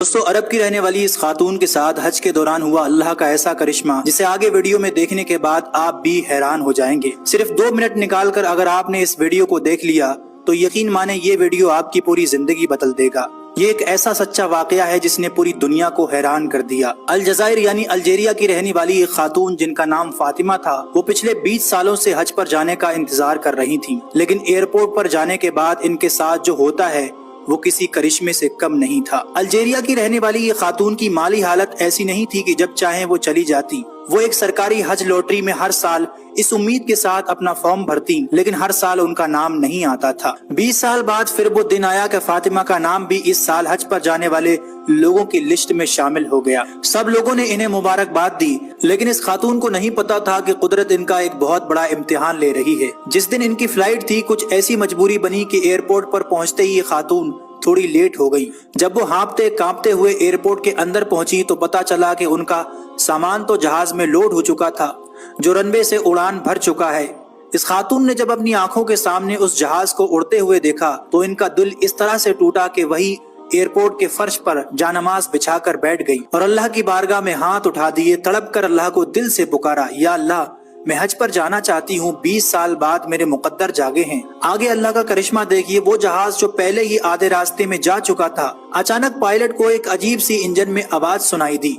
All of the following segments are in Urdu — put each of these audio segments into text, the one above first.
دوستو عرب کی رہنے والی اس خاتون کے ساتھ حج کے دوران ہوا اللہ کا ایسا کرشمہ جسے آگے ویڈیو میں دیکھنے کے بعد آپ بھی حیران ہو جائیں گے۔ صرف 2 منٹ نکال کر اگر آپ نے اس ویڈیو کو دیکھ لیا تو یقین مانیں یہ ویڈیو آپ کی پوری زندگی بدل دے گا۔ یہ ایک ایسا سچا واقعہ ہے جس نے پوری دنیا کو حیران کر دیا۔ الجزائر یعنی الجیریا کی رہنے والی ایک خاتون جن کا نام فاطمہ تھا، وہ پچھلے 20 سالوں سے حج پر جانے کا انتظار کر رہی تھیں، لیکن ایئرپورٹ پر جانے کے بعد ان کے ساتھ جو ہوتا ہے وہ کسی کرشمے سے کم نہیں تھا۔ الجیریا کی رہنے والی یہ خاتون کی مالی حالت ایسی نہیں تھی کہ جب چاہیں وہ چلی جاتی۔ وہ ایک سرکاری حج لوٹری میں ہر سال اس امید کے ساتھ اپنا فارم بھرتی، لیکن ہر سال ان کا نام نہیں آتا تھا۔ 20 سال بعد پھر وہ دن آیا کہ فاطمہ کا نام بھی اس سال حج پر جانے والے لوگوں کی لسٹ میں شامل ہو گیا۔ سب لوگوں نے انہیں مبارکباد دی، لیکن اس خاتون کو نہیں پتا تھا کہ قدرت ان کا ایک بہت بڑا امتحان لے رہی ہے۔ جس دن ان کی فلائٹ تھی، کچھ ایسی مجبوری بنی کہ ایئرپورٹ پر پہنچتے ہی یہ خاتون تھوڑی لیٹ ہو گئی۔ جب وہ ہانپتے کانپتے ہوئے ایئرپورٹ کے اندر پہنچی تو پتا چلا کہ ان کا سامان تو جہاز میں لوڈ ہو چکا تھا جو رن وے سے اڑان بھر چکا ہے۔ اس خاتون نے جب اپنی آنکھوں کے سامنے اس جہاز کو اڑتے ہوئے دیکھا تو ان کا دل اس طرح سے ٹوٹا کہ وہی ایئرپورٹ کے فرش پر جانماز بچھا کر بیٹھ گئی اور اللہ کی بارگاہ میں ہاتھ اٹھا دیے، تڑپ کر اللہ کو دل سے پکارا، یا اللہ میں حج پر جانا چاہتی ہوں، 20 سال بعد میرے مقدر جاگے ہیں۔ آگے اللہ کا کرشمہ دیکھیے، وہ جہاز جو پہلے ہی آدھے راستے میں جا چکا تھا، اچانک پائلٹ کو ایک عجیب سی انجن میں آواز سنائی دی۔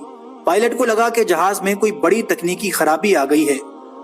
پائلٹ کو لگا کہ جہاز میں کوئی بڑی تکنیکی خرابی آ گئی ہے،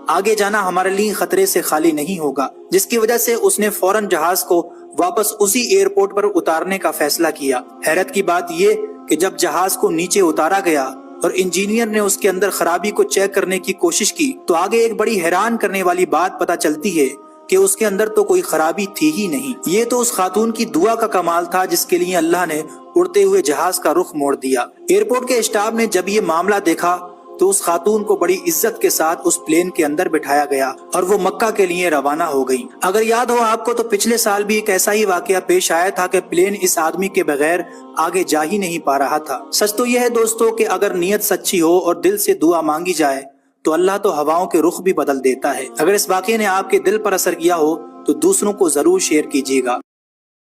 آگے جانا ہمارے لیے خطرے سے خالی نہیں ہوگا، جس کی وجہ سے اس نے فوراً جہاز کو واپس اسی ایئرپورٹ پر اتارنے کا فیصلہ کیا۔ حیرت کی بات یہ کہ جب جہاز کو نیچے اتارا گیا اور انجینئر نے اس کے اندر خرابی کو چیک کرنے کی کوشش کی تو آگے ایک بڑی حیران کرنے والی بات پتہ چلتی ہے کہ اس کے اندر تو کوئی خرابی تھی ہی نہیں۔ یہ تو اس خاتون کی دعا کا کمال تھا جس کے لیے اللہ نے اڑتے ہوئے جہاز کا رخ موڑ دیا۔ ایئرپورٹ کے اسٹاف نے جب یہ معاملہ دیکھا تو اس خاتون کو بڑی عزت کے ساتھ اس پلین کے اندر بٹھایا گیا اور وہ مکہ کے لیے روانہ ہو گئی۔ اگر یاد ہو آپ کو تو پچھلے سال بھی ایک ایسا ہی واقعہ پیش آیا تھا کہ پلین اس آدمی کے بغیر آگے جا ہی نہیں پا رہا تھا۔ سچ تو یہ ہے دوستو کہ اگر نیت سچی ہو اور دل سے دعا مانگی جائے تو اللہ تو ہواؤں کے رخ بھی بدل دیتا ہے۔ اگر اس واقعے نے آپ کے دل پر اثر کیا ہو تو دوسروں کو ضرور شیئر کیجیے گا۔